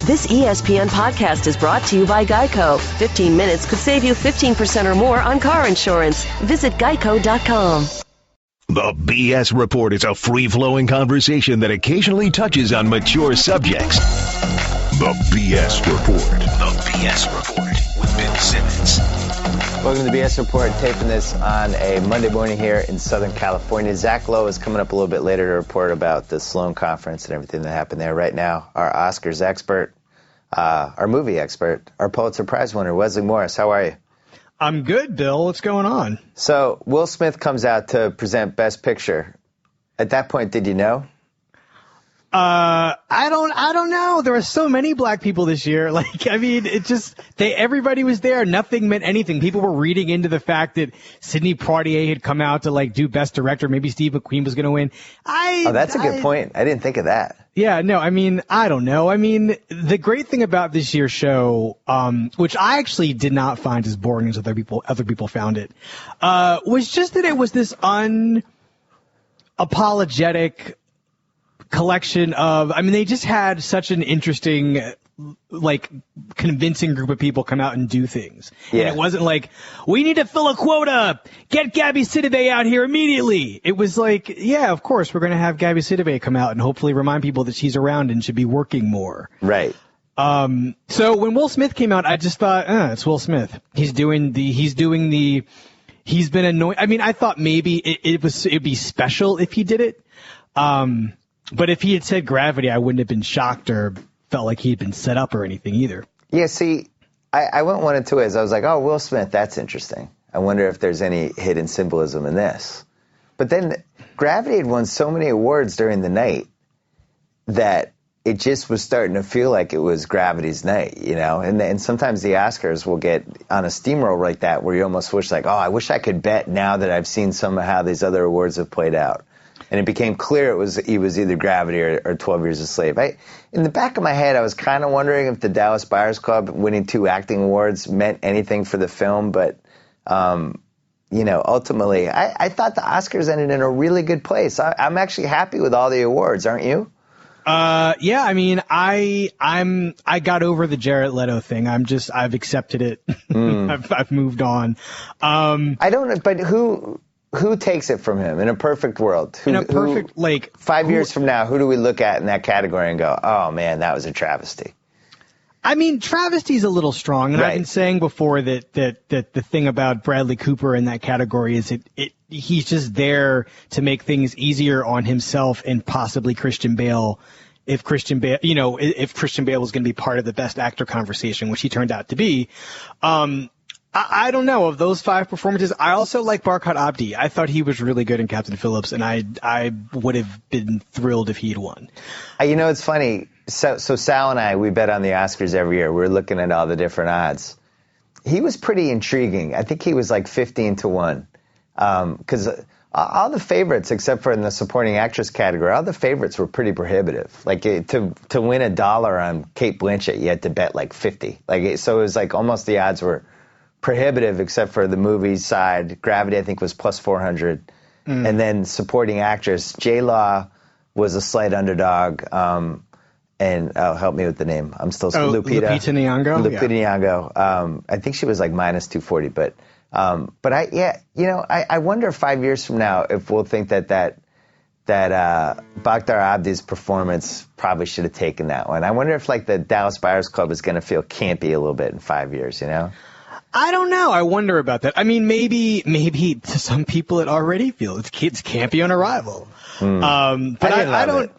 This ESPN podcast is brought to you by Geico. 15 minutes could save you 15% or more on car insurance. Visit geico.com. The BS Report is a free-flowing conversation that occasionally touches on mature subjects. The BS Report. The BS Report with Bill Simmons. Welcome to the BS Report, taping this on a Monday morning here in Southern California. Zach Lowe is coming up a little bit later to report about the Sloan Conference and everything that happened there. Right now, our Oscars expert, our movie expert, our Pulitzer Prize winner, Wesley Morris. How are you? I'm good, Bill. What's going on? So Will Smith comes out to present Best Picture. At that point, did you know? I don't know. There are so many black people this year. Everybody was there. Nothing meant anything. People were reading into the fact that Sidney Poitier had come out to do Best Director. Maybe Steve McQueen was going to win. That's a good point. I didn't think of that. Yeah, no, I don't know. The great thing about this year's show, which I actually did not find as boring as other people found it, was just that it was this unapologetic collection of, they just had such an interesting, convincing group of people come out and do things. Yeah. And it wasn't like, we need to fill a quota, get Gabby Sidibe out here immediately. It was like, yeah, of course, we're going to have Gabby Sidibe come out and hopefully remind people that she's around and should be working more. Right. So when Will Smith came out, I just thought, it's Will Smith. He's been annoying. I thought maybe it'd be special if he did it. But if he had said Gravity, I wouldn't have been shocked or felt like he'd been set up or anything either. Yeah, see, I went 1 and 2 ways. I was like, oh, Will Smith, that's interesting. I wonder if there's any hidden symbolism in this. But then Gravity had won so many awards during the night that it just was starting to feel like it was Gravity's night, you know? And sometimes the Oscars will get on a steamroll like that where you almost wish I wish I could bet now that I've seen some of how these other awards have played out. And it became clear he was either Gravity or 12 Years a Slave. In the back of my head, I was kind of wondering if the Dallas Buyers Club winning 2 acting awards meant anything for the film. But, ultimately, I thought the Oscars ended in a really good place. I'm actually happy with all the awards, aren't you? Yeah, I got over the Jared Leto thing. I've accepted it. I've moved on. But who takes it from him in a perfect world? 5 years from now, who do we look at in that category and go, oh man, that was a travesty? Travesty's a little strong, and right. I've been saying before that the thing about Bradley Cooper in that category is he's just there to make things easier on himself and possibly Christian Bale. If Christian Bale was going to be part of the Best Actor conversation, which he turned out to be. I don't know. Of those 5 performances, I also like Barkhad Abdi. I thought he was really good in Captain Phillips, and I would have been thrilled if he'd won. It's funny. So Sal and I, we bet on the Oscars every year. We're looking at all the different odds. He was pretty intriguing. I think he was 15-1. Because all the favorites, except for in the supporting actress category, all the favorites were pretty prohibitive. To win $1 on Cate Blanchett, you had to bet 50. So it was almost the odds were prohibitive, except for the movie side. Gravity, I think, was plus 400. And then supporting actress, J-Law was a slight underdog. Help me with the name. I'm still Lupita Nyong'o. Lupita Nyong'o. I think she was minus 240. But I wonder 5 years from now if we'll think that Bakhtar Abdi's performance probably should have taken that one. I wonder if the Dallas Buyers Club is going to feel campy a little bit in 5 years, you know? I don't know. I wonder about that. Maybe to some people it already feels it's campy on arrival. But I don't.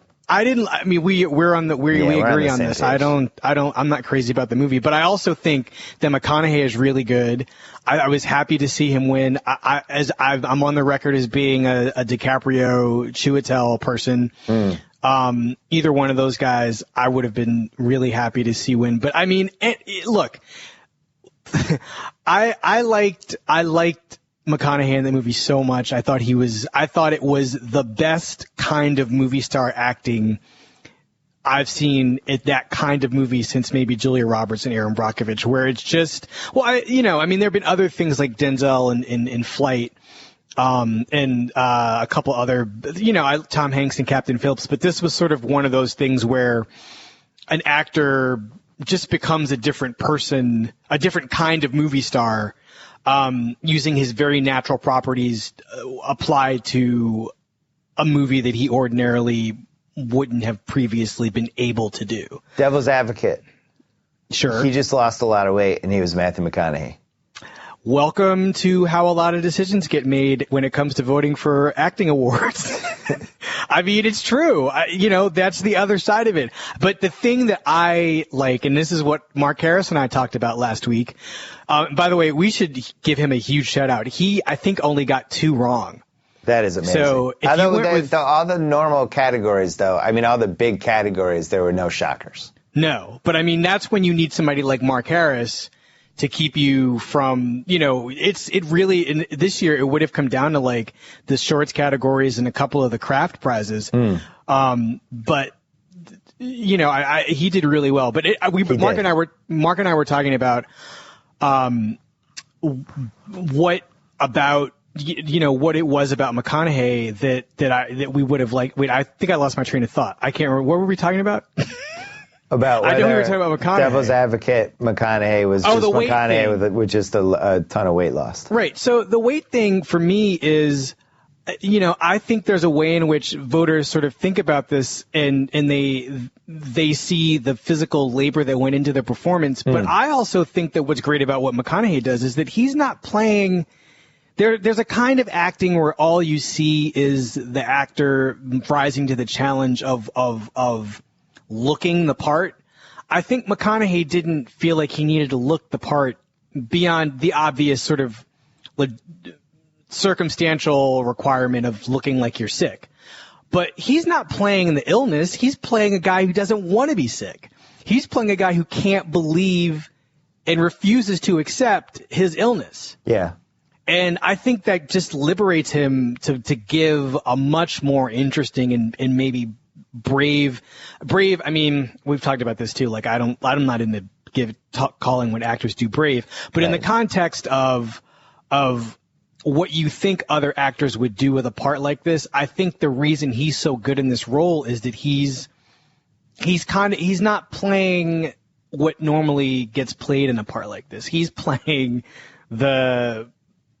We agree on this. I'm not crazy about the movie, but I also think that McConaughey is really good. I was happy to see him win. I'm on the record as being a DiCaprio Chiwetel person. Either one of those guys, I would have been really happy to see win. But look. I liked McConaughey in the movie so much. I thought it was the best kind of movie star acting I've seen at that kind of movie since maybe Julia Roberts and Aaron Brockovich, where it's just, there have been other things like Denzel in Flight, and a couple other, Tom Hanks and Captain Phillips, but this was sort of one of those things where an actor just becomes a different person, a different kind of movie star, using his very natural properties applied to a movie that he ordinarily wouldn't have previously been able to do. Devil's advocate. Sure. He just lost a lot of weight, and he was Matthew McConaughey. Welcome to how a lot of decisions get made when it comes to voting for acting awards. I mean, it's true. That's the other side of it. But the thing that I like, and this is what Mark Harris and I talked about last week. By the way, we should give him a huge shout out. He, I think, only got 2 wrong. That is amazing. So if you went with all the normal categories, though, I mean, all the big categories, there were no shockers. No, but I mean, that's when you need somebody like Mark Harris to keep you from, it really, this year it would have come down to like the shorts categories and a couple of the craft prizes. But, he did really well. But Mark and I were talking about, what about, what it was about McConaughey that we would have liked. Wait, I think I lost my train of thought. I can't remember. What were we talking about? About I know we were talking about McConaughey. Devil's advocate, McConaughey was just McConaughey with just a ton of weight lost. Right. So the weight thing for me is, I think there's a way in which voters sort of think about this and they see the physical labor that went into the performance. But I also think that what's great about what McConaughey does is that he's not playing. There's a kind of acting where all you see is the actor rising to the challenge of looking the part. I think McConaughey didn't feel like he needed to look the part beyond the obvious sort of circumstantial requirement of looking like you're sick. But he's not playing the illness. He's playing a guy who doesn't want to be sick. He's playing a guy who can't believe and refuses to accept his illness. Yeah. And I think that just liberates him to give a much more interesting and maybe brave. I mean, we've talked about this too. Like, I'm not in the calling what actors do brave, but in the context of what you think other actors would do with a part like this, I think the reason he's so good in this role is that he's not playing what normally gets played in a part like this. He's playing the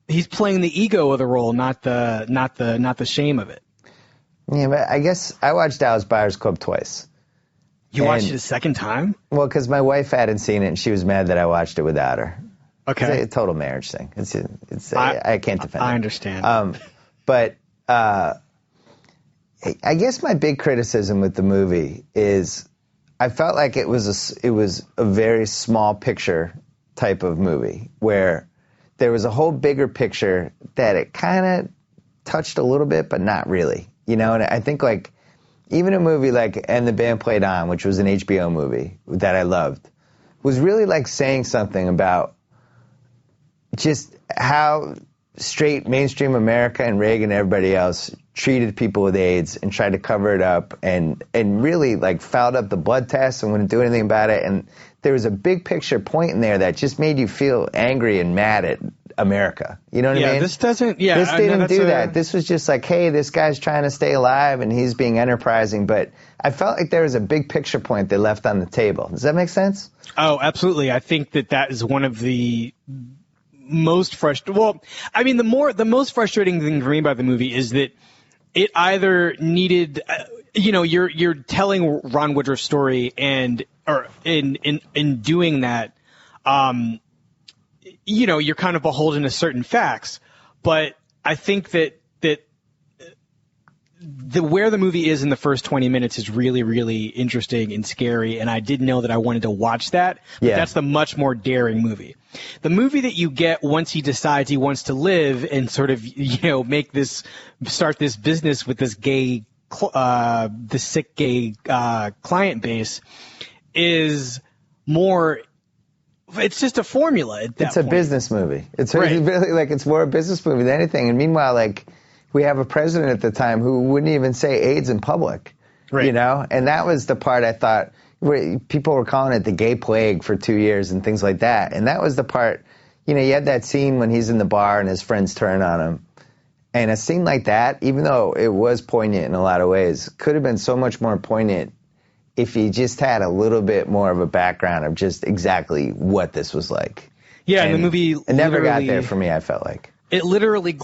ego of the role, not the shame of it. Yeah, but I guess I watched Dallas Buyers Club twice. You watched it a second time? Well, because my wife hadn't seen it, and she was mad that I watched it without her. Okay. It's a total marriage thing. I can't defend it. I understand. But I guess my big criticism with the movie is I felt like it was a very small picture type of movie where there was a whole bigger picture that it kind of touched a little bit, but not really. And I think like even a movie like And the Band Played On, which was an HBO movie that I loved, was really like saying something about just how straight mainstream America and Reagan and everybody else treated people with AIDS and tried to cover it up and really like fouled up the blood tests and wouldn't do anything about it. And there was a big picture point in there that just made you feel angry and mad at America. You know what I mean? This doesn't, yeah. This didn't do that. This was just like, hey, this guy's trying to stay alive and he's being enterprising. But I felt like there was a big picture point they left on the table. Does that make sense? Oh, absolutely. I think that is one of the most frustrating. Well, I mean, the most frustrating thing for me about the movie is that it either needed, you're telling Ron Woodruff's story or in doing that, you're kind of beholden to certain facts. But I think that where the movie is in the first 20 minutes is really, really interesting and scary, and I didn't know that I wanted to watch that. But that's the much more daring movie. The movie that you get once he decides he wants to live and sort of, start this business with this sick gay client base is more. It's just a formula at that point. It's a business movie. It's really like it's more a business movie than anything. And meanwhile, like we have a president at the time who wouldn't even say AIDS in public. Right. And that was the part I thought where people were calling it the gay plague for 2 years and things like that. And that was the part, you had that scene when he's in the bar and his friends turn on him. And a scene like that, even though it was poignant in a lot of ways, could have been so much more poignant if you just had a little bit more of a background of just exactly what this was like. Yeah, and the movie it never got there for me, I felt like. It literally,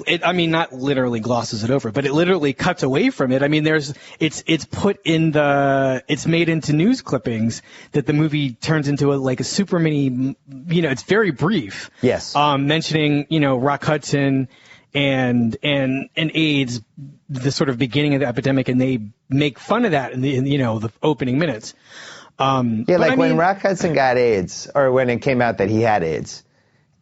not literally glosses it over, but it literally cuts away from it. I mean, it's put in it's made into news clippings that the movie turns into a super mini, it's very brief. Yes. Mentioning, Rock Hudson and AIDS, the sort of beginning of the epidemic, and they make fun of that in the opening minutes. When Rock Hudson got AIDS, or when it came out that he had AIDS.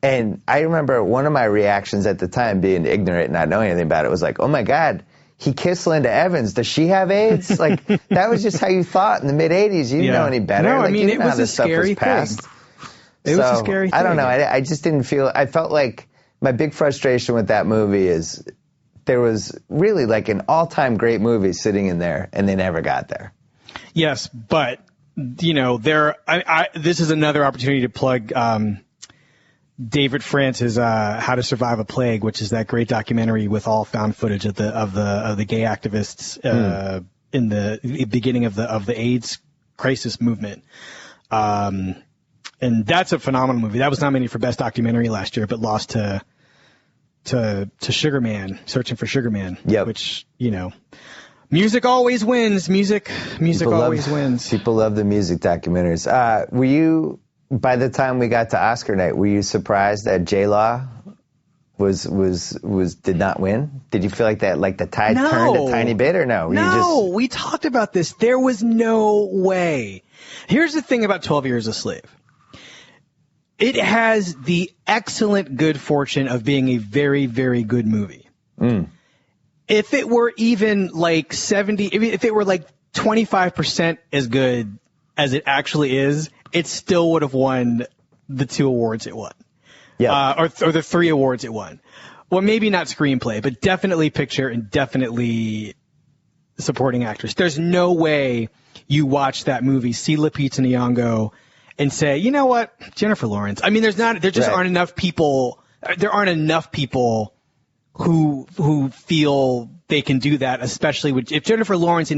And I remember one of my reactions at the time, being ignorant and not knowing anything about it, was like, oh my God, he kissed Linda Evans. Does she have AIDS? Like, that was just how you thought in the mid-'80s. You didn't know any better. No, like, it was a scary thing. It was a scary thing. I don't know. I just didn't feel, I felt like my big frustration with that movie is there was really like an all-time great movie sitting in there, and they never got there. Yes, but, this is another opportunity to plug, David France's How to Survive a Plague, which is that great documentary with all found footage of the gay activists in the beginning of the AIDS crisis movement. And that's a phenomenal movie. That was nominated for Best Documentary last year, but lost to Sugar Man, Searching for Sugar Man. Yep. Which, music always wins. Music always wins. People love the music documentaries. Were you, by the time we got to Oscar night, were you surprised that J-Law did not win? Did you feel like that, like the tide turned a tiny bit, or no? No, we talked about this. There was no way. Here's the thing about 12 Years a Slave. It has the excellent good fortune of being a very, very good movie. If it were even like if it were like 25% as good as it actually is, it still would have won the 2 awards it won. Yeah. Or the 3 awards it won. Well, maybe not screenplay, but definitely picture and definitely supporting actress. There's no way you watch that movie, see Lupita Nyong'o, and say, you know what, Jennifer Lawrence. I mean, aren't enough people. There aren't enough people who feel they can do that, especially if Jennifer Lawrence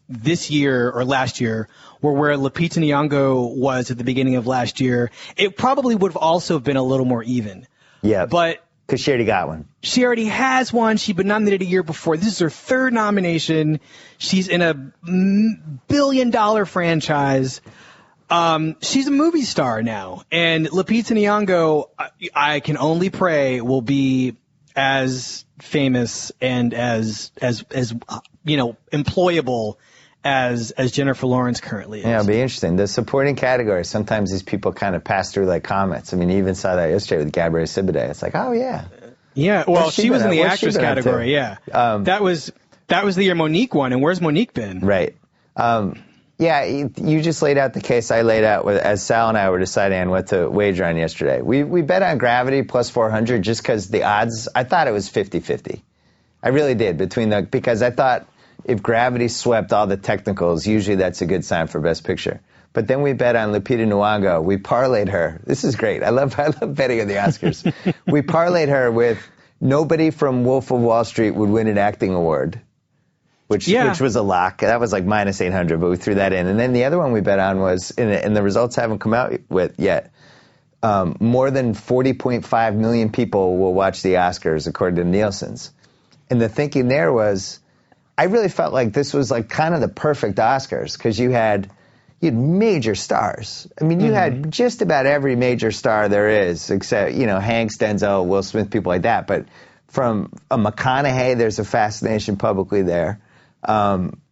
this year or last year were where Lupita Nyong'o was at the beginning of last year, it probably would have also been a little more even. Yeah. But because she already got one. She already has one. She'd been nominated a year before. This is her 3rd nomination. She's in a $1 billion franchise. She's a movie star now, and Lupita Nyong'o, I can only pray, will be as famous and as employable as Jennifer Lawrence currently is. Yeah, it'll be interesting. The supporting category, sometimes these people kind of pass through like comets. I mean, you even saw that yesterday with Gabrielle Sidibe. It's like, oh yeah. Yeah, well, she was in the actress category. Yeah, that was the year Monique won, and where's Monique been? Right. Yeah, you just laid out the case I laid out as Sal and I were deciding on what to wager on yesterday. We bet on Gravity plus 400 just because the odds, I thought it was 50-50. I really did, because I thought if Gravity swept all the technicals, usually that's a good sign for Best Picture. But then we bet on Lupita Nyong'o. We parlayed her. This is great. I love betting on the Oscars. We parlayed her with nobody from Wolf of Wall Street would win an acting award. Which was a lock. That was like minus 800, but we threw that in. And then the other one we bet on was, and the results haven't come out yet, more than 40.5 million people will watch the Oscars, according to Nielsen's. And the thinking there was, I really felt like this was like kind of the perfect Oscars, because you had major stars. I mean, you had just about every major star there is, except, Hanks, Denzel, Will Smith, people like that. But from a McConaughey, there's a fascination publicly there.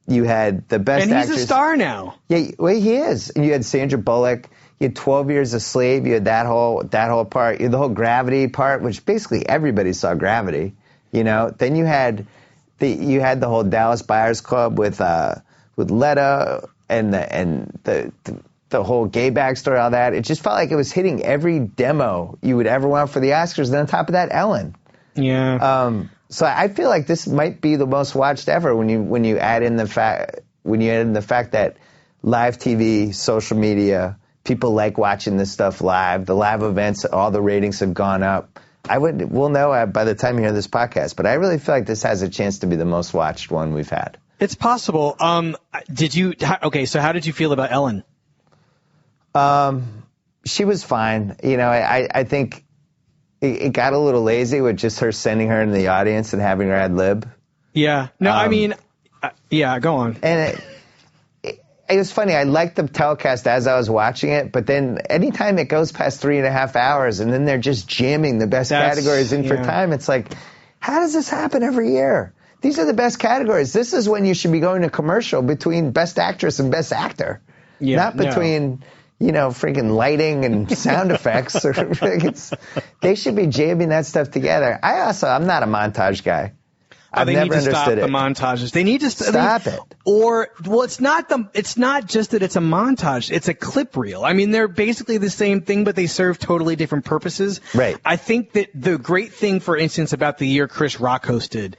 You had the best actress. And he's a star now. Yeah, well, he is. And you had Sandra Bullock. You had 12 Years a Slave. You had that whole part. You had the whole Gravity part, which basically everybody saw Gravity. Then you had the whole Dallas Buyers Club with Letta and the whole gay backstory, all that. It just felt like it was hitting every demo you would ever want for the Oscars. And then on top of that, Ellen. Yeah. So I feel like this might be the most watched ever when you add in the fact that live TV, social media, people like watching this stuff live. The live events, all the ratings have gone up. We'll know by the time you hear this podcast, but I really feel like this has a chance to be the most watched one we've had. It's possible. So how did you feel about Ellen? She was fine. You know, I think it got a little lazy with just her sending her into the audience and having her ad lib. Yeah. No, I mean, go on. And it was funny. I liked the telecast as I was watching it, but then anytime it goes past 3.5 hours and then they're just jamming the best categories in for time, it's like, how does this happen every year? These are the best categories. This is when you should be going to commercial between Best Actress and Best Actor. Yeah, not between, freaking lighting and sound effects. They should be jamming that stuff together. I'm not a montage guy. I've never understood it. The montages. They need to stop it. It's not just that it's a montage. It's a clip reel. I mean, they're basically the same thing, but they serve totally different purposes. Right. I think that the great thing, for instance, about the year Chris Rock hosted,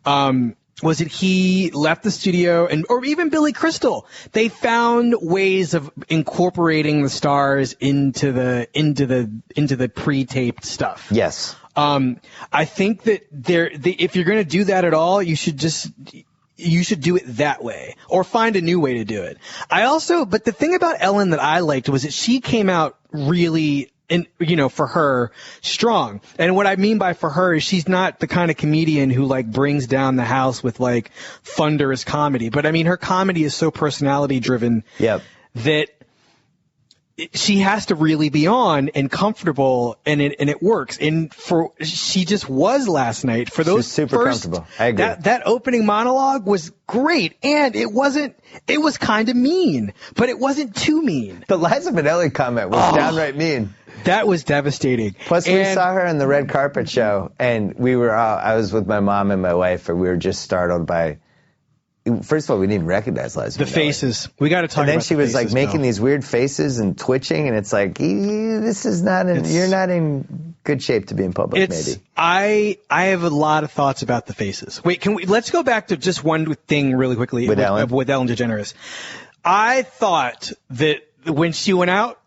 was that he left the studio, or even Billy Crystal. They found ways of incorporating the stars into the pre-taped stuff. Yes. I think that if you're going to do that at all, you should do it that way, or find a new way to do it. But the thing about Ellen that I liked was that she came out really, for her, strong. And what I mean by for her is she's not the kind of comedian who brings down the house with thunderous comedy. But I mean, her comedy is so personality driven. Yep. That she has to really be on and comfortable, and it works. And she just was last night for those. She's super comfortable. I agree. That opening monologue was great, and it was kind of mean, but it wasn't too mean. The Liza Minnelli comment was downright mean. That was devastating. Plus, we saw her in the red carpet show, and I was with my mom and my wife, and we were just startled by. First of all, we didn't even recognize Liza Minnelli. The faces. We got to talk about the faces. And then she was making these weird faces and twitching, and it's like, this is not you're not in good shape to be in public, maybe. I have a lot of thoughts about the faces. Wait, let's go back to just one thing really quickly with Ellen DeGeneres. I thought that when she went out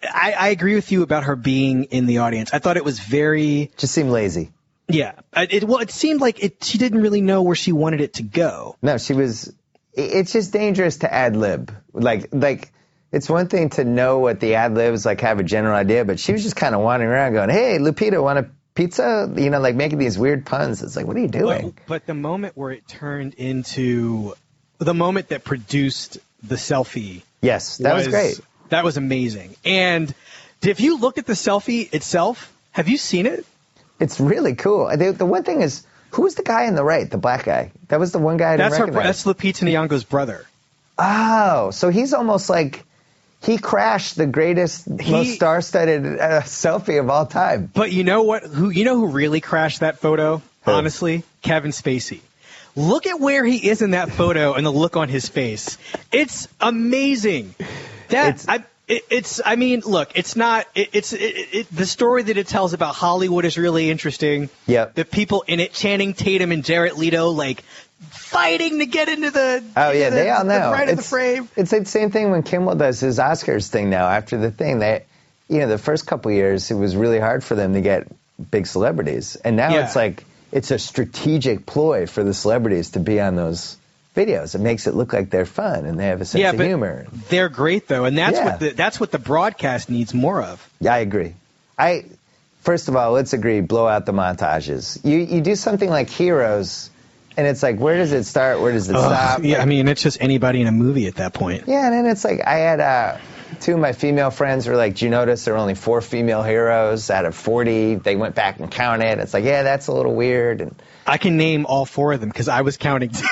I agree with you about her being in the audience. I thought it was just seemed lazy. Yeah. It seemed like she didn't really know where she wanted it to go. No, it's just dangerous to ad lib. It's one thing to know what the ad libs, have a general idea, but she was just kind of wandering around going, hey, Lupita, want a pizza? Making these weird puns. It's like, what are you doing? But the moment where it turned into the moment that produced the selfie. Yes, that was great. That was amazing. And if you look at the selfie itself, have you seen it? It's really cool. The one thing is, who's the guy on the right, the black guy? That was the one guy I didn't recognize. That's Lupita Nyong'o's brother. Oh, so he's almost like he crashed the most star-studded selfie of all time. But you know what? Who really crashed that photo? Who? Honestly, Kevin Spacey. Look at where he is in that photo and the look on his face. It's amazing. The story that it tells about Hollywood is really interesting. Yep. The people in it, Channing Tatum and Jared Leto, fighting to get into the they all know. Of the frame. It's the same thing when Kimmel does his Oscars thing now. After the thing, the first couple years, it was really hard for them to get big celebrities. And now it's a strategic ploy for the celebrities to be on those videos. It makes it look like they're fun and they have a sense of humor. They're great though, and that's what the broadcast needs more of. Yeah, I agree. First of all, let's agree, blow out the montages. You do something like Heroes, and it's like, where does it start? Where does it stop? Yeah, it's just anybody in a movie at that point. Yeah, and then it's like, I had two of my female friends were like, do you notice there are only 4 female heroes out of 40? They went back and counted. It's like, yeah, that's a little weird. And I can name all 4 of them because I was counting too.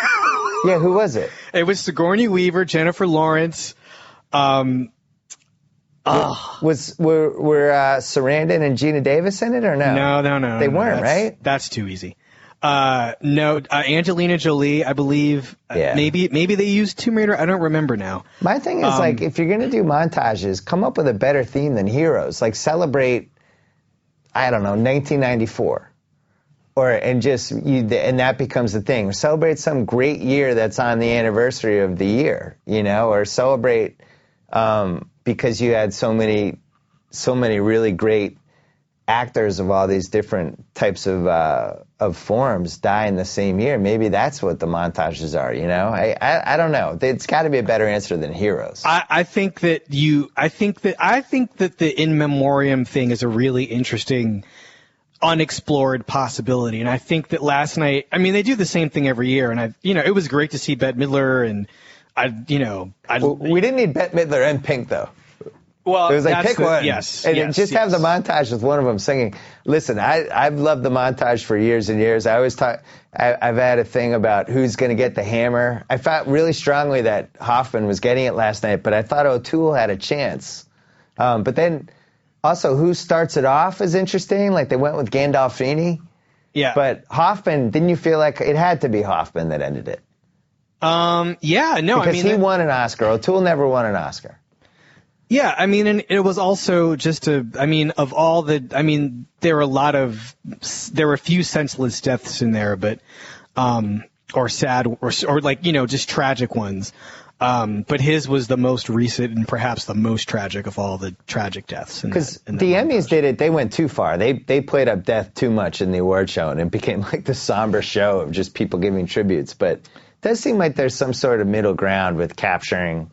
Yeah, who was it? It was Sigourney Weaver, Jennifer Lawrence. Were Sarandon and Gina Davis in it or no? No. They weren't, right? That's too easy. No, Angelina Jolie, I believe. Yeah. Maybe they used Tomb Raider. I don't remember now. My thing is if you're gonna do montages, come up with a better theme than Heroes. Celebrate, I don't know, 1994. And that becomes the thing. Celebrate some great year that's on the anniversary of the year, or celebrate because you had so many really great actors of all these different types of forms die in the same year. Maybe that's what the montages are, you know? I don't know. It's got to be a better answer than heroes. I think that the in memoriam thing is a really interesting unexplored possibility. And I think that last night, I mean, they do the same thing every year, and it was great to see Bette Midler, and we didn't need Bette Midler and Pink though. Well, it was like, pick one. Yes. And just have the montage with one of them singing. Listen, I've loved the montage for years and years. I always talk, I've had a thing about who's going to get the hammer. I felt really strongly that Hoffman was getting it last night, but I thought O'Toole had a chance. But then also who starts it off is interesting. Like they went with Gandolfini. Yeah. But Hoffman, didn't you feel like it had to be Hoffman that ended it? Yeah, no, because he won an Oscar. O'Toole never won an Oscar. Yeah, I mean, and it was also there were a few senseless deaths in there, but, or sad, or like, just tragic ones. But his was the most recent and perhaps the most tragic of all the tragic deaths. Because the Emmys did it, they went too far. They played up death too much in the award show, and it became like the somber show of just people giving tributes. But it does seem like there's some sort of middle ground with capturing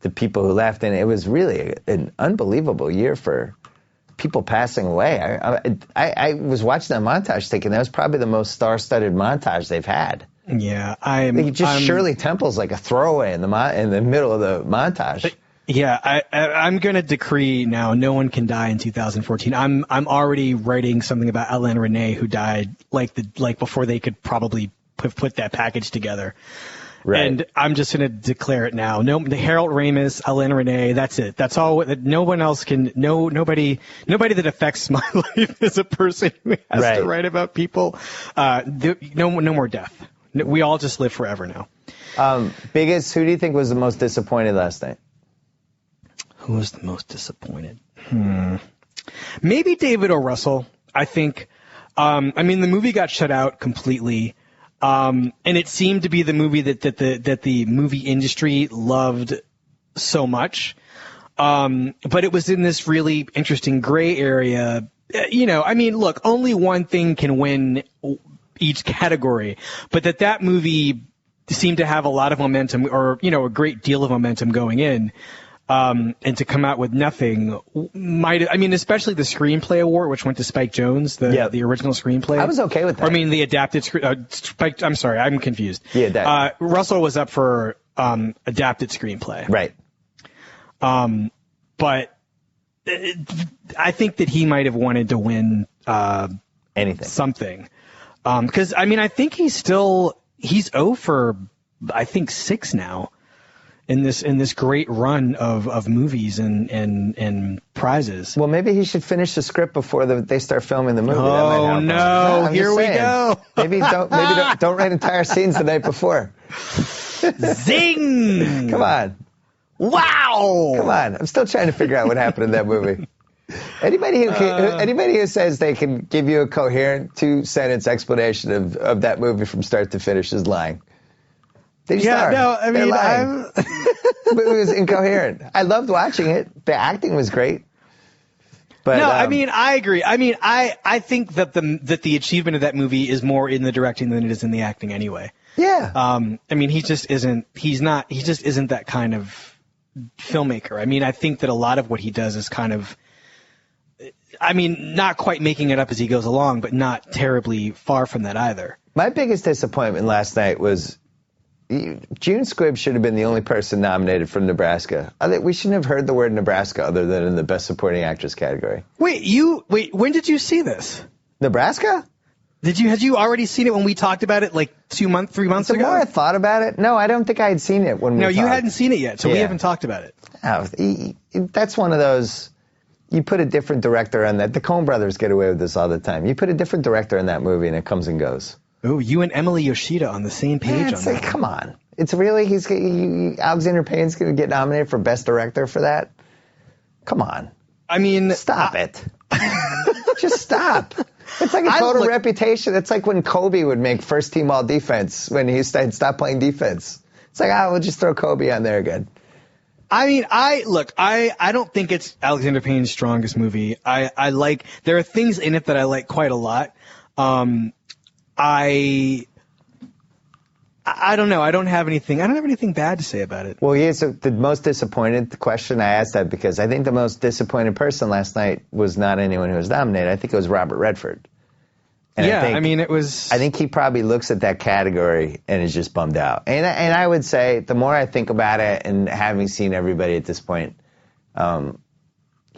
the people who left, and it was really an unbelievable year for people passing away. I was watching that montage thinking that was probably the most star-studded montage they've had. Yeah, Shirley Temple's like a throwaway in the middle of the montage. Yeah, I'm gonna decree now no one can die in 2014. I'm already writing something about Alain Resnais, who died like before they could probably put that package together. Right. And I'm just going to declare it now. No, the Harold Ramis, Alain Resnais, that's it. That's all. No one else can. Nobody that affects my life as a person who has to write about people. No more death. We all just live forever now. Who do you think was the most disappointed last night? Who was the most disappointed? Maybe David O. Russell. I think. The movie got shut out completely. And it seemed to be the movie that the movie industry loved so much. But it was in this really interesting gray area. Look, only one thing can win each category, but that movie seemed to have a lot of momentum, or, a great deal of momentum going in. And to come out with nothing especially the screenplay award, which went to Spike Jonze, the original screenplay. I was okay with that. The adapted Spike. I'm sorry, I'm confused. Yeah, Russell was up for adapted screenplay. Right. But I think that he might have wanted to win anything, something. Because I think he's 0 for 6 now. In this great run of movies and prizes. Well, maybe he should finish the script before they start filming the movie. Oh no! Here we go. Maybe don't write entire scenes the night before. Zing! Come on. Wow! Come on! I'm still trying to figure out what happened in that movie. Anybody who says they can give you a coherent 2-sentence explanation of that movie from start to finish is lying. They just are. No, They're lying. It was incoherent. I loved watching it. The acting was great. But no, I agree. I think that the achievement of that movie is more in the directing than it is in the acting anyway. Yeah. He just isn't that kind of filmmaker. I think that a lot of what he does is kind of, not quite making it up as he goes along, but not terribly far from that either. My biggest disappointment last night was June Squibb should have been the only person nominated from Nebraska. We shouldn't have heard the word Nebraska other than in the Best Supporting Actress category. Wait, when did you see this? Nebraska? Had you already seen it when we talked about it like 3 months ago? The more I thought about it, no, I don't think I had seen it when we talked. No, you hadn't seen it yet, so we haven't talked about it. Oh, that's one of those, you put a different director on that. The Coen brothers get away with this all the time. You put a different director in that movie and it comes and goes. Oh, you and Emily Yoshida on the same page on that. Come on. It's really, Alexander Payne's going to get nominated for Best Director for that? Come on. Stop it. Just stop. It's like a Total Reputation. It's like when Kobe would make first team all defense when he stopped playing defense. It's like, we'll just throw Kobe on there again. I mean, I don't think it's Alexander Payne's strongest movie. There are things in it that I like quite a lot. I don't know. I don't have anything bad to say about it. Well, yeah, so the most disappointed question, I asked that because I think the most disappointed person last night was not anyone who was nominated. I think it was Robert Redford. And I think he probably looks at that category and is just bummed out. And I would say the more I think about it and having seen everybody at this point,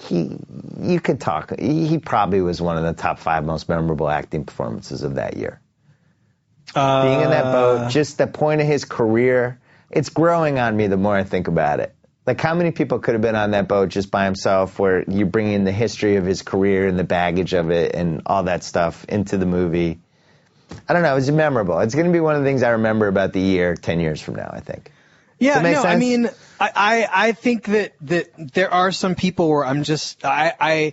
you could talk. He probably was one of the top 5 most memorable acting performances of that year. Being in that boat, just the point of his career, it's growing on me the more I think about it. Like, how many people could have been on that boat just by himself, where you bring in the history of his career and the baggage of it and all that stuff into the movie. I don't know. It was memorable. It's going to be one of the things I remember about the year 10 years from now, I think. Yeah, no, sense? I mean, I think that there are some people where I'm just, Tom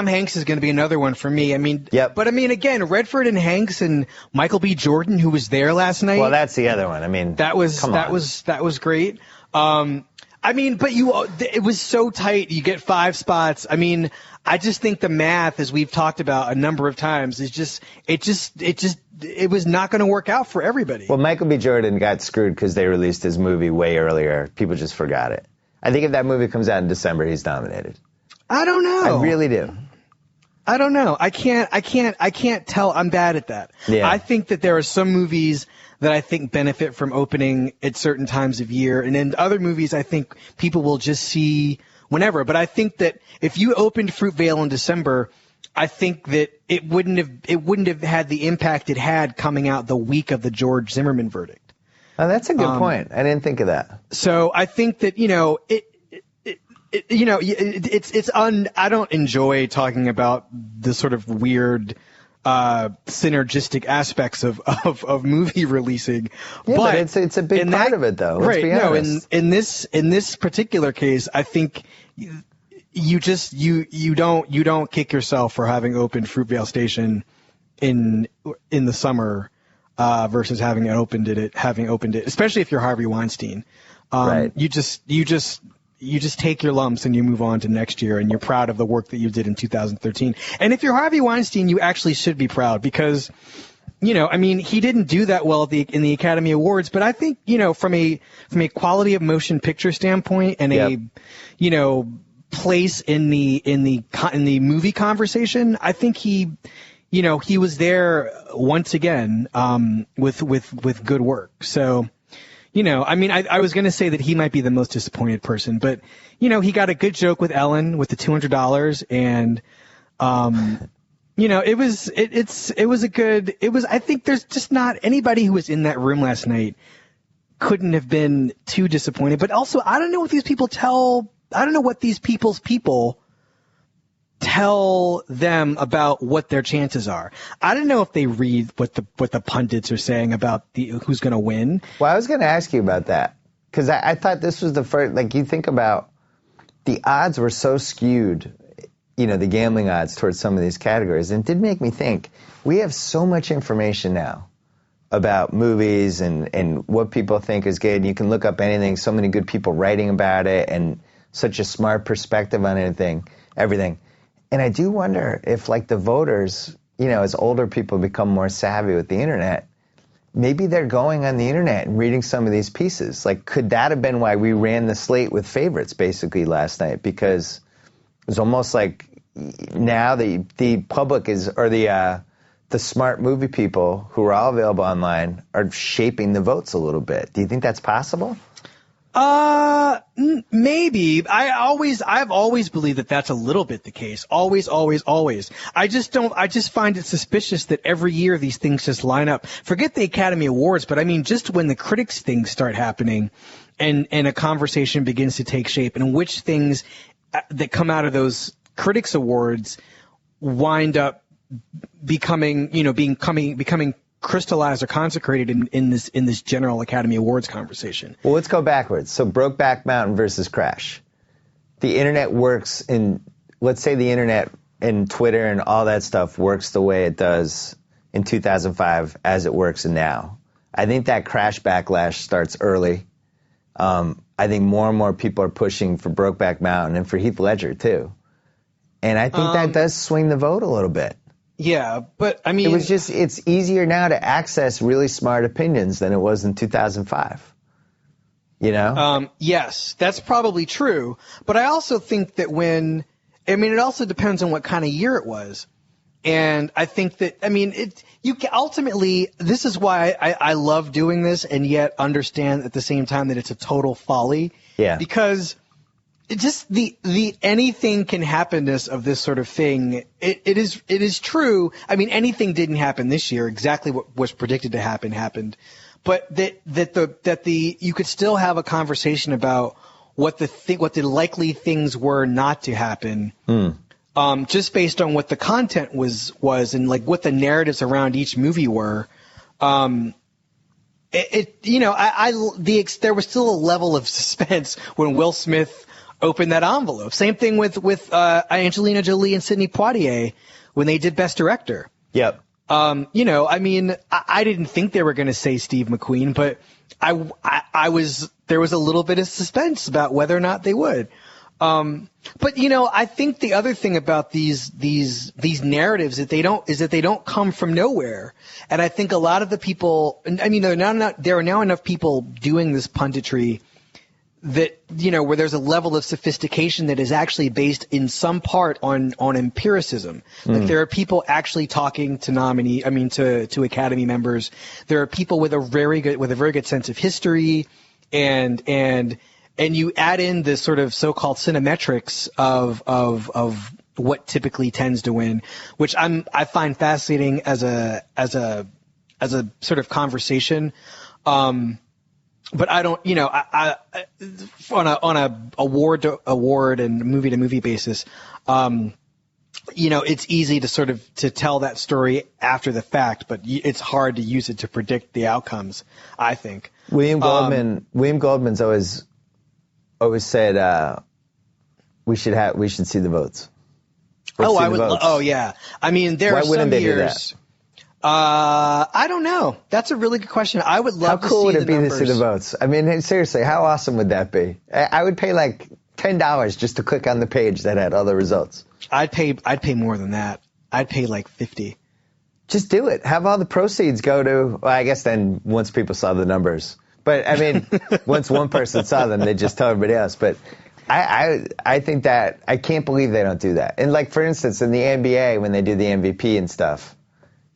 Hanks is going to be another one for me. I mean, yep. But I mean, again, Redford and Hanks and Michael B. Jordan, who was there last night. Well, that's the other one. I mean, that was great. I mean, but it was so tight. You get 5 spots. I mean, I just think the math, as we've talked about a number of times, it was not going to work out for everybody. Well, Michael B. Jordan got screwed because they released his movie way earlier. People just forgot it. I think if that movie comes out in December, he's nominated. I don't know. I really do. I don't know. I can't tell. I'm bad at that. Yeah. I think that there are some movies that I think benefit from opening at certain times of year, and then other movies I think people will just see whenever. But I think that if you opened Fruitvale in December, I think that it wouldn't have had the impact it had coming out the week of the George Zimmerman verdict. Oh, that's a good point. I didn't think of that. So I think that I don't enjoy talking about the sort of weird synergistic aspects of movie releasing. Yeah, but it's a big part of it, though. Let's be honest. No, in this particular case, I think you don't kick yourself for having opened Fruitvale Station in the summer versus having opened it, especially if you're Harvey Weinstein. Right. You just take your lumps and you move on to next year, and you're proud of the work that you did in 2013. And if you're Harvey Weinstein, you actually should be proud because, I mean, he didn't do that well in the Academy Awards, but I think, from a quality of motion picture standpoint and a place in the movie conversation, I think he was there once again with good work. So. I mean, I was going to say that he might be the most disappointed person, but, he got a good joke with Ellen with the $200 and, I think there's just not anybody who was in that room last night couldn't have been too disappointed, but also I don't know what these people's people tell them about what their chances are. I don't know if they read what the pundits are saying about who's going to win. Well, I was going to ask you about that because I thought this was the first. Like, you think about the odds were so skewed, the gambling odds towards some of these categories, and it did make me think. We have so much information now about movies and what people think is good. You can look up anything. So many good people writing about it, and such a smart perspective on everything. And I do wonder if, like, the voters, as older people become more savvy with the internet, maybe they're going on the internet and reading some of these pieces. Like, could that have been why we ran the slate with favorites basically last night? Because it was almost like now the public or the smart movie people who are all available online are shaping the votes a little bit. Do you think that's possible? Maybe. I've always believed that that's a little bit the case. Always. I just find it suspicious that every year these things just line up. Forget the Academy Awards, but I mean, just when the critics things start happening and a conversation begins to take shape and which things that come out of those critics awards wind up becoming crystallized or consecrated in this general Academy Awards conversation. Well, let's go backwards. So Brokeback Mountain versus Crash. The internet works let's say the internet and Twitter and all that stuff works the way it does in 2005 as it works now. I think that Crash backlash starts early. I think more and more people are pushing for Brokeback Mountain and for Heath Ledger too. And I think that does swing the vote a little bit. Yeah, but I mean, it's easier now to access really smart opinions than it was in 2005. You know? Yes, that's probably true. But I also think that it also depends on what kind of year it was. And I think that, ultimately, this is why I love doing this and yet understand at the same time that it's a total folly. Yeah. Because it just the anything can happenness of this sort of thing. It is true. I mean, anything didn't happen this year. Exactly what was predicted to happen happened. But you could still have a conversation about what the likely things were not to happen. Just based on what the content was and like what the narratives around each movie were. There was still a level of suspense when Will Smith opened that envelope. Same thing with Angelina Jolie and Sidney Poitier when they did Best Director. Yep. I didn't think they were going to say Steve McQueen, but there was a little bit of suspense about whether or not they would. But I think the other thing about these narratives is that they don't come from nowhere. And I think a lot of the people, there are now enough people doing this punditry that, where there's a level of sophistication that is actually based in some part on empiricism. Like there are people actually talking to to Academy members. There are people with a very good sense of history and you add in this sort of so-called cinemetrics of what typically tends to win, which I find fascinating as a sort of conversation. But I don't, on a award and movie to movie basis, it's easy to sort of to tell that story after the fact, but it's hard to use it to predict the outcomes, I think. William Goldman's always said we should see the votes. Oh yeah. I mean, there Why are some wouldn't they years. do that? I don't know. That's a really good question. I would love to see the numbers. How cool would it be to see the votes? I mean, seriously, how awesome would that be? I would pay like $10 just to click on the page that had all the results. I'd pay more than that. I'd pay like $50. Just do it. Have all the proceeds go to. Well, I guess then once people saw the numbers. But I mean, once one person saw them, they just tell everybody else. But I think that I can't believe they don't do that. And like for instance, in the NBA when they do the MVP and stuff,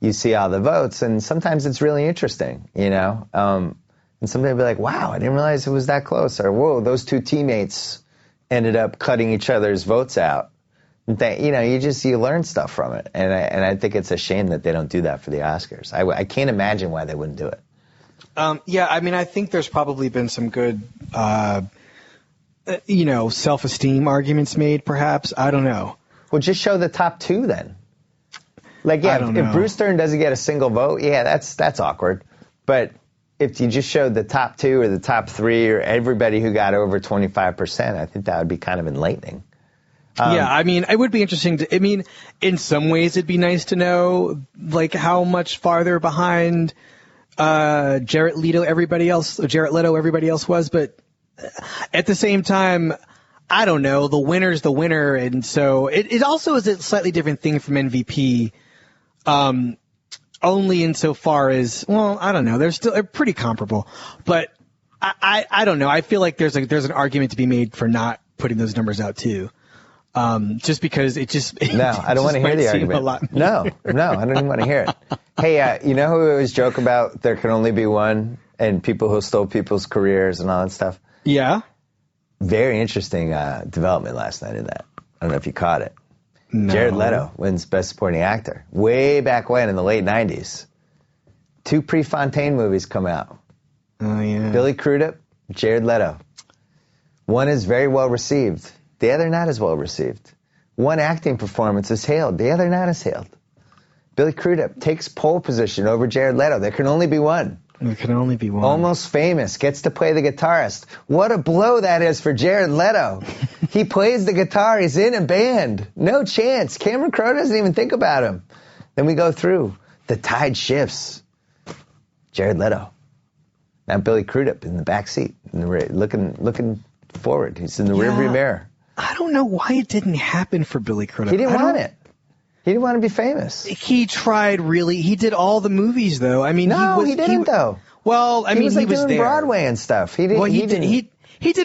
you see all the votes, and sometimes it's really interesting, And somebody will be like, "Wow, I didn't realize it was that close," or "Whoa, those two teammates ended up cutting each other's votes out." You learn stuff from it, and I think it's a shame that they don't do that for the Oscars. I can't imagine why they wouldn't do it. I think there's probably been some good, self-esteem arguments made, perhaps. I don't know. Well, just show the top two then. Like, yeah, if Bruce Dern doesn't get a single vote, yeah, that's awkward. But if you just showed the top two or the top three or everybody who got over 25%, I think that would be kind of enlightening. It would be interesting in some ways it'd be nice to know, like, how much farther behind Jared Leto everybody else was, but at the same time, I don't know, the winner's the winner, and so it also is a slightly different thing from MVP, only insofar as, well, I don't know, they're pretty comparable, but I don't know, I feel like there's an argument to be made for not putting those numbers out too. Just because I don't want to hear the argument. No, I don't even want to hear it. Hey, you know who we always joke about there can only be one, and people who stole people's careers and all that stuff? Yeah. Very interesting development last night in that. I don't know if you caught it. No. Jared Leto wins Best Supporting Actor. Way back when, in the late 90s. 2 Prefontaine movies come out. Oh, yeah. Billy Crudup, Jared Leto. One is very well received. The other not as well received. One acting performance is hailed. The other not as hailed. Billy Crudup takes pole position over Jared Leto. There can only be one. There can only be one. Almost Famous gets to play the guitarist. What a blow that is for Jared Leto. He plays the guitar. He's in a band. No chance. Cameron Crowe doesn't even think about him. Then we go through. The tide shifts. Jared Leto. Now Billy Crudup in the back seat, looking forward. He's in the rearview mirror. I don't know why it didn't happen for Billy Crudup. He didn't want it. He didn't want to be famous. He tried really. He did all the movies, though. I mean, he didn't, though. Well, I mean, was he was doing there. Broadway and stuff. He did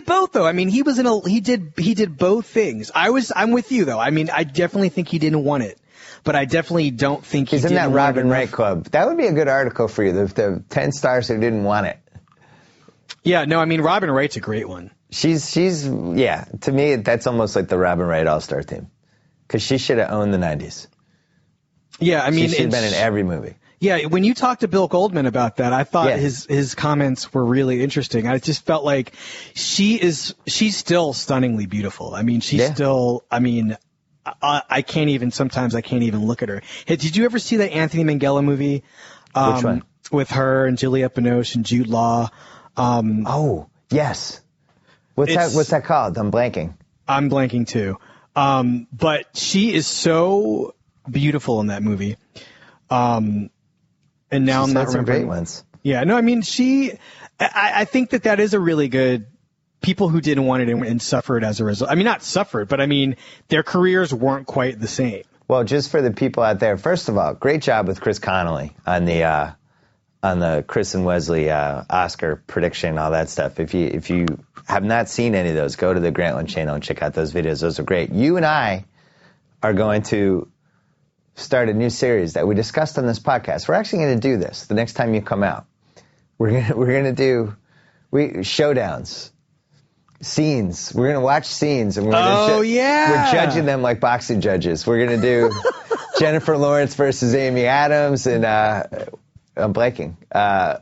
both, though. I mean, he did both things. I'm with you, though. I mean, I definitely think he didn't want it, but I definitely don't think he's in that Robin Wright club. That would be a good article for you. The 10 stars who didn't want it. Yeah, no, I mean, Robin Wright's a great one. She's to me, that's almost like the Robin Wright All-Star team. Because she should have owned the 90s. Yeah, I mean, she should have been in every movie. Yeah, when you talked to Bill Goldman about that, I thought his comments were really interesting. I just felt like she's still stunningly beautiful. I mean, I can't even look at her. Hey, did you ever see that Anthony Minghella movie? Which one? With her and Juliette Binoche and Jude Law. Oh, yes. What's that called? I'm blanking too. But she is so beautiful in that movie. And now I'm not remembering. Some great ones. Yeah, no, I mean, I think that is a really good, people who didn't want it and suffered as a result. I mean, not suffered, but I mean, their careers weren't quite the same. Well, just for the people out there, first of all, great job with Chris Connolly on the Chris and Wesley Oscar prediction, all that stuff. If you have not seen any of those, go to the Grantland channel and check out those videos. Those are great. You and I are going to start a new series that we discussed on this podcast. We're actually going to do this the next time you come out. We're going to do showdowns, scenes. We're going to watch scenes, and we're judging them like boxing judges. We're going to do Jennifer Lawrence versus Amy Adams and I'm blanking.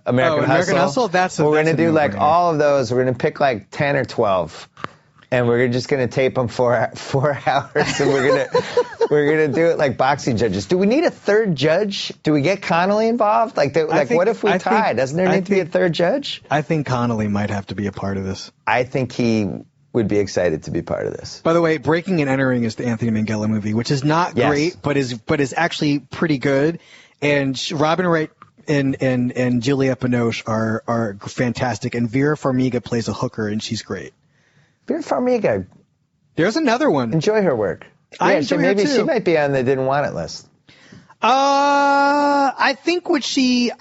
American Hustle. That's we're going to do like all of those. We're going to pick like 10 or 12. And we're just going to tape them 4 hours, and we're gonna do it like boxing judges. Do we need a third judge? Do we get Connolly involved? What if we tie? Doesn't there need to be a third judge? I think Connolly might have to be a part of this. I think he would be excited to be part of this. By the way, Breaking and Entering is the Anthony Minghella movie, which is not great, but is actually pretty good. And Robin Wright and Juliette Binoche are fantastic, and Vera Farmiga plays a hooker, and she's great. Vera Farmiga. There's another one. Enjoy her work. I enjoy her too. She might be on the didn't want it list. I think she's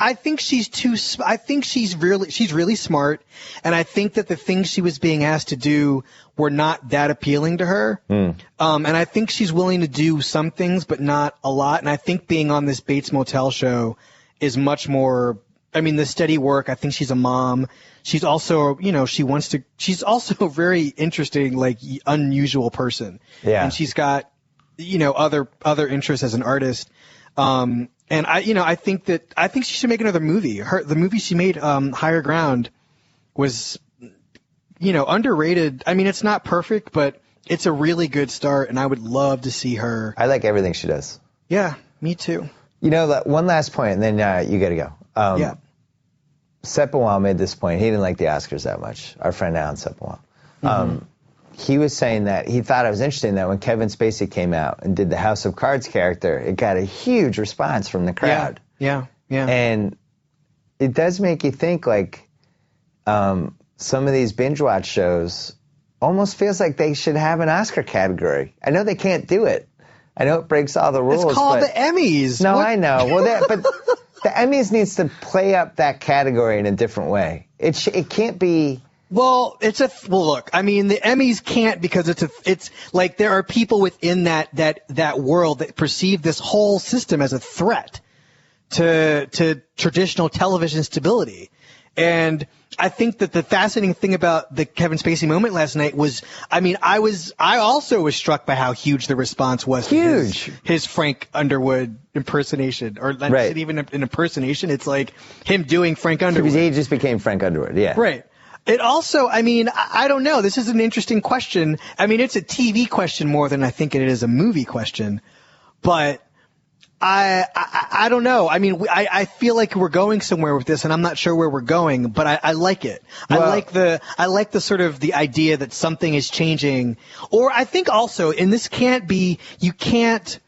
really smart, and I think that the things she was being asked to do were not that appealing to her. And I think she's willing to do some things, but not a lot. And I think being on this Bates Motel show is much more, I mean, the steady work. I think she's a mom. She's also, she's also a very interesting, like, unusual person. Yeah. And she's got, other interests as an artist. And I think she should make another movie. The movie she made, Higher Ground, was, underrated. I mean, it's not perfect, but it's a really good start, and I would love to see her. I like everything she does. Yeah, me too. One last point, and then you got to go. Yeah. Sepinwall made this point. He didn't like the Oscars that much. Our friend Alan Sepinwall. He was saying that he thought it was interesting that when Kevin Spacey came out and did the House of Cards character, it got a huge response from the crowd. Yeah. And it does make you think, like, some of these binge watch shows almost feels like they should have an Oscar category. I know they can't do it. I know it breaks all the rules. It's called the Emmys. No, I know. Well, but the Emmys needs to play up that category in a different way. It can't be. Well, look, I mean, the Emmys can't, because it's like there are people within that world that perceive this whole system as a threat to traditional television stability. And I think that the fascinating thing about the Kevin Spacey moment last night was, I mean, I also was struck by how huge the response was to his Frank Underwood impersonation, or not even an impersonation. It's like him doing Frank Underwood. He just became Frank Underwood, yeah. Right. It also, I mean, I don't know. This is an interesting question. I mean, it's a TV question more than I think it is a movie question. But I don't know. I mean, I feel like we're going somewhere with this, and I'm not sure where we're going, but I like it. Well, I like the sort of the idea that something is changing. Or I think also, and this can't be, you can't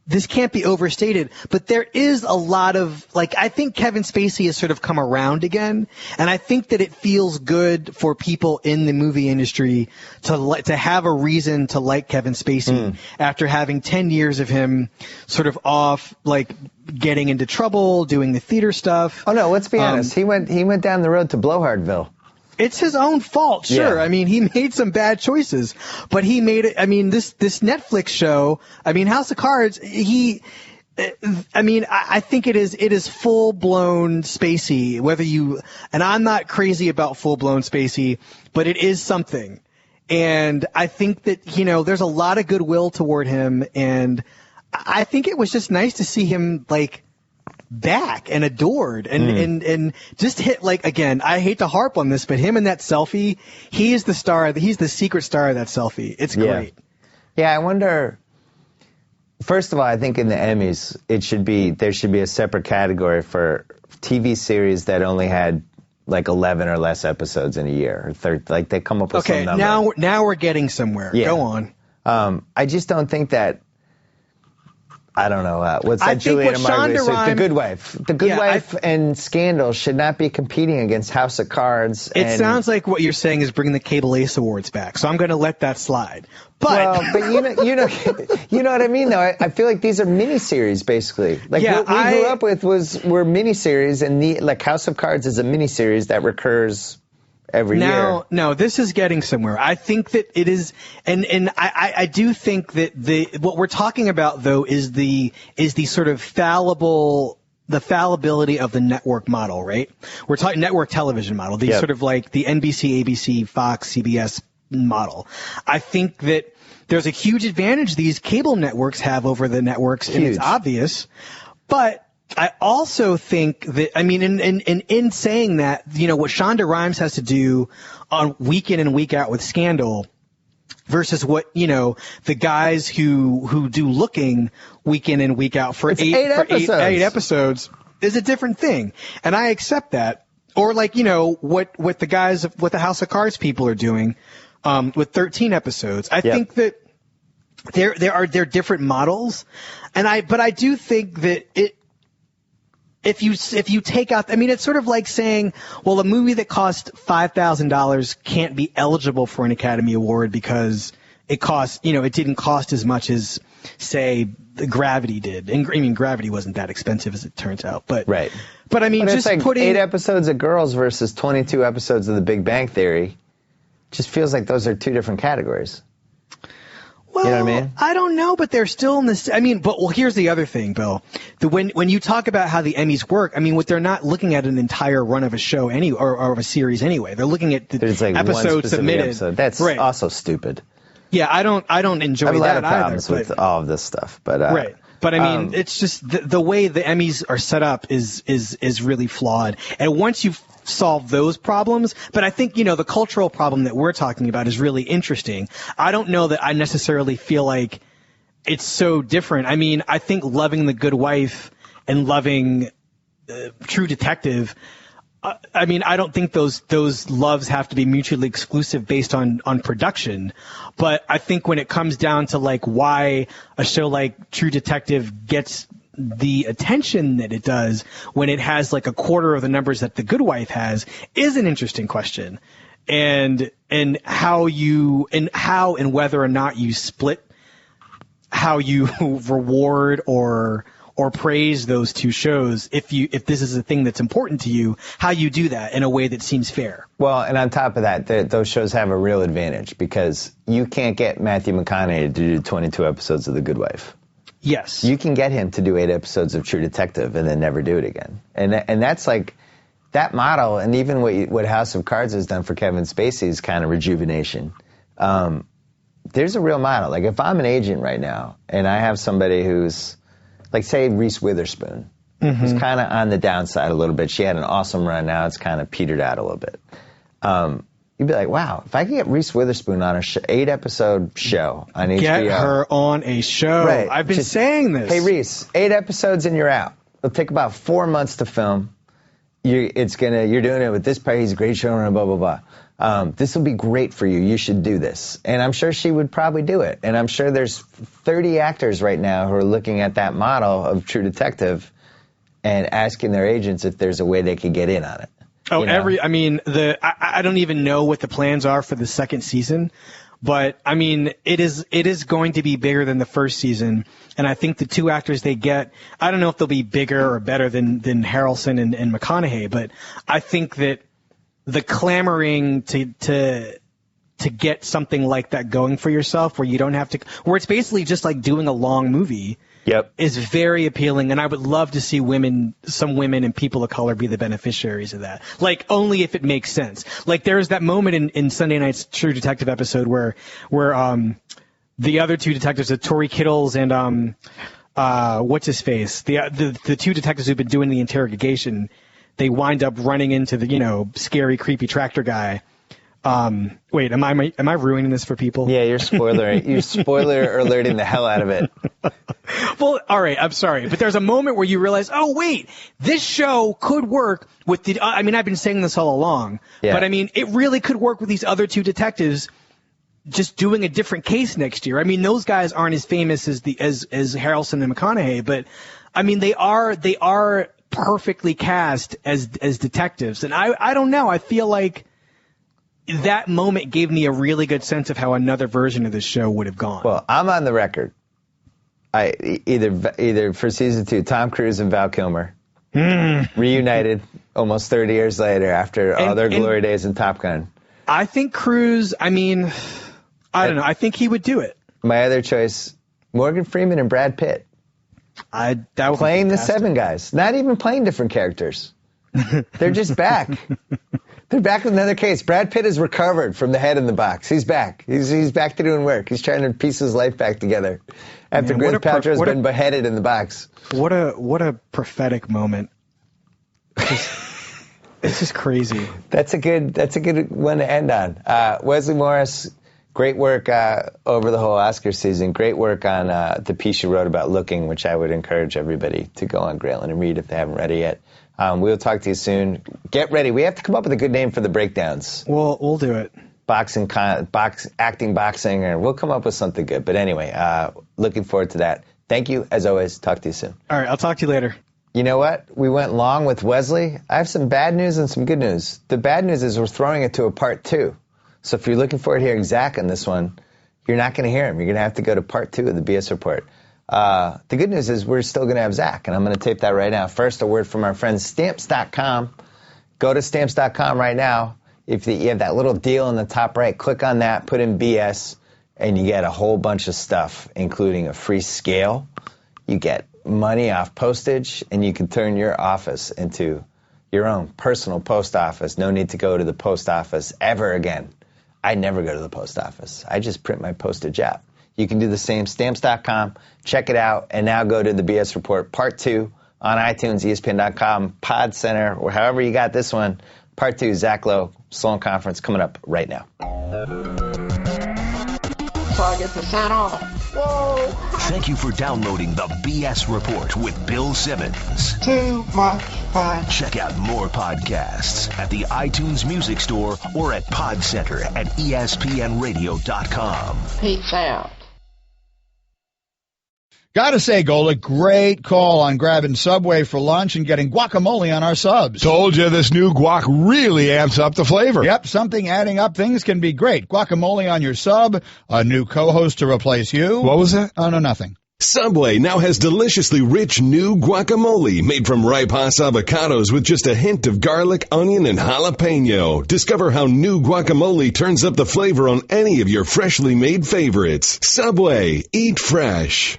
this can't be overstated, but there is a lot of, like, I think Kevin Spacey has sort of come around again, and I think that it feels good for people in the movie industry to have a reason to like Kevin Spacey after having 10 years of him sort of off, like, getting into trouble, doing the theater stuff. Oh no, let's be honest. He went down the road to Blowhardville. It's his own fault, sure. Yeah. I mean, he made some bad choices, but he made it. I mean, this Netflix show, I mean, House of Cards, I think it is full blown Spacey, and I'm not crazy about full blown Spacey, but it is something. And I think that, there's a lot of goodwill toward him, and I think it was just nice to see him, like, back and adored and just hit, like, again, I hate to harp on this, but him and that selfie, he's the secret star of that selfie. It's great. Yeah, I wonder, first of all, I think in the Emmys there should be a separate category for TV series that only had like 11 or less episodes in a year, or 30, like they come up with some number. Now we're getting somewhere. Yeah. Go on. I just don't think that, I don't know. What's that Juliana Margulies? The Good Wife. The Good Wife and Scandal should not be competing against House of Cards. It sounds like what you're saying is bringing the Cable Ace Awards back, so I'm going to let that slide. But you know what I mean, though. I feel like these are miniseries, basically. Like what we grew up with were miniseries, and like House of Cards is a miniseries that recurs every year. No, this is getting somewhere. I think that it is, and I do think that what we're talking about, though, is the sort of fallibility of the network model, right? We're talking network television model, sort of like the NBC, ABC, Fox, CBS model. I think that there's a huge advantage these cable networks have over the networks, and it's obvious, but I also think that, I mean, in saying that, what Shonda Rhimes has to do on week in and week out with Scandal versus what, the guys who do Looking week in and week out for eight episodes is a different thing. And I accept that. Or like, what the House of Cards people are doing, with 13 episodes. I think that there are different models. But I do think that if you take out, I mean, it's sort of like saying, well, a movie that cost $5,000 can't be eligible for an Academy Award because it didn't cost as much as, say, Gravity did. And I mean, Gravity wasn't that expensive as it turns out, but right. But I mean, just like putting 8 episodes of Girls versus 22 episodes of The Big Bang Theory just feels like those are two different categories. Well, you know what I mean? I don't know, but they're still in this. I mean, here's the other thing, Bill. When you talk about how the Emmys work, I mean, they're not looking at an entire run of a show or of a series anyway. They're looking at the episodes submitted. Episode. That's also stupid. Yeah, I don't enjoy that either. I have a lot of problems with all of this stuff, but right. But I mean, it's just the way the Emmys are set up is really flawed. And once you've solved those problems, but I think, the cultural problem that we're talking about is really interesting. I don't know that I necessarily feel like it's so different. I mean, I think loving The Good Wife and loving True Detective, I mean, I don't think those loves have to be mutually exclusive based on production. But I think when it comes down to like why a show like True Detective gets the attention that it does when it has like a quarter of the numbers that The Good Wife has is an interesting question. And how and whether or not you split how you reward or praise those two shows, if this is a thing that's important to you, how you do that in a way that seems fair. Well, and on top of that, those shows have a real advantage because you can't get Matthew McConaughey to do 22 episodes of The Good Wife. Yes. You can get him to do 8 episodes of True Detective and then never do it again. And that's like that model, and even what House of Cards has done for Kevin Spacey's kind of rejuvenation. There's a real model. Like if I'm an agent right now and I have somebody who's like, say, Reese Witherspoon, who's kind of on the downside a little bit. She had an awesome run. Now it's kind of petered out a little bit. You'd be like, wow, if I could get Reese Witherspoon on a 8-episode show on HBO. Get her on a show. Right. I've been saying this. Hey, Reese, 8 episodes and you're out. It'll take about 4 months to film. you're doing it with this part. He's a great showrunner, blah, blah, blah. This will be great for you. You should do this. And I'm sure she would probably do it. And I'm sure there's 30 actors right now who are looking at that model of True Detective and asking their agents if there's a way they could get in on it. Oh, I don't even know what the plans are for the second season, but I mean, it is going to be bigger than the first season. And I think the two actors they get, I don't know if they'll be bigger or better than Harrelson and McConaughey, but I think that the clamoring to get something like that going for yourself, where you don't have to, where it's basically just like doing a long movie, is very appealing. And I would love to see some women and people of color be the beneficiaries of that. Like, only if it makes sense. Like, there's that moment in Sunday night's True Detective episode where the other two detectives, Tori Kittles and what's his face, the two detectives who've been doing the interrogation, they wind up running into the scary, creepy tractor guy. Wait, am I ruining this for people? Yeah, you're spoiler alerting the hell out of it. Well, all right, I'm sorry, but there's a moment where you realize, oh wait, this show could work with I mean, I've been saying this all along, but I mean, it really could work with these other two detectives just doing a different case next year. I mean, those guys aren't as famous as Harrelson and McConaughey, but I mean, they are perfectly cast as detectives, and I don't know, I feel like that moment gave me a really good sense of how another version of this show would have gone. Well, I'm on the record. Either for season 2, Tom Cruise and Val Kilmer reunited almost 30 years later after all their glory days in Top Gun. I think Cruise, I mean, I don't know. I think he would do it. My other choice, Morgan Freeman and Brad Pitt. That would playing the Seven guys. Not even playing different characters. They're just back. They're back with another case. Brad Pitt has recovered from the head in the box. He's back. He's back to doing work. He's trying to piece his life back together after Gwyneth Paltrow's been beheaded in the box. What a prophetic moment. It's just crazy. That's a good one to end on. Wesley Morris, great work over the whole Oscar season. Great work on the piece you wrote about Looking, which I would encourage everybody to go on Grailin and read if they haven't read it yet. We'll talk to you soon. Get ready. We have to come up with a good name for the breakdowns. We'll do it. Acting boxing, or we'll come up with something good. But anyway, looking forward to that. Thank you, as always. Talk to you soon. All right, I'll talk to you later. You know what? We went long with Wesley. I have some bad news and some good news. The bad news is we're throwing it to a part 2. So if you're looking forward to hearing Zach on this one, you're not going to hear him. You're going to have to go to part 2 of the BS Report. The good news is we're still going to have Zach, and I'm going to tape that right now. First, a word from our friends Stamps.com. Go to Stamps.com right now. If you have that little deal in the top right, click on that, put in BS, and you get a whole bunch of stuff, including a free scale. You get money off postage, and you can turn your office into your own personal post office. No need to go to the post office ever again. I never go to the post office. I just print my postage out. You can do the same, Stamps.com. Check it out, and now go to the BS Report Part 2 on iTunes, ESPN.com, Pod Center, or however you got this one. Part 2, Zach Lowe, Sloan Conference, coming up right now. So I get to sign off. Whoa! Thank you for downloading the BS Report with Bill Simmons. Too much fun. Check out more podcasts at the iTunes Music Store or at Pod Center at ESPNRadio.com. Peace out. Gotta say, Golic, great call on grabbing Subway for lunch and getting guacamole on our subs. Told you this new guac really amps up the flavor. Yep, something adding up things can be great. Guacamole on your sub, a new co-host to replace you. What was that? Oh, no, nothing. Subway now has deliciously rich new guacamole made from ripe Hass avocados with just a hint of garlic, onion, and jalapeno. Discover how new guacamole turns up the flavor on any of your freshly made favorites. Subway, eat fresh.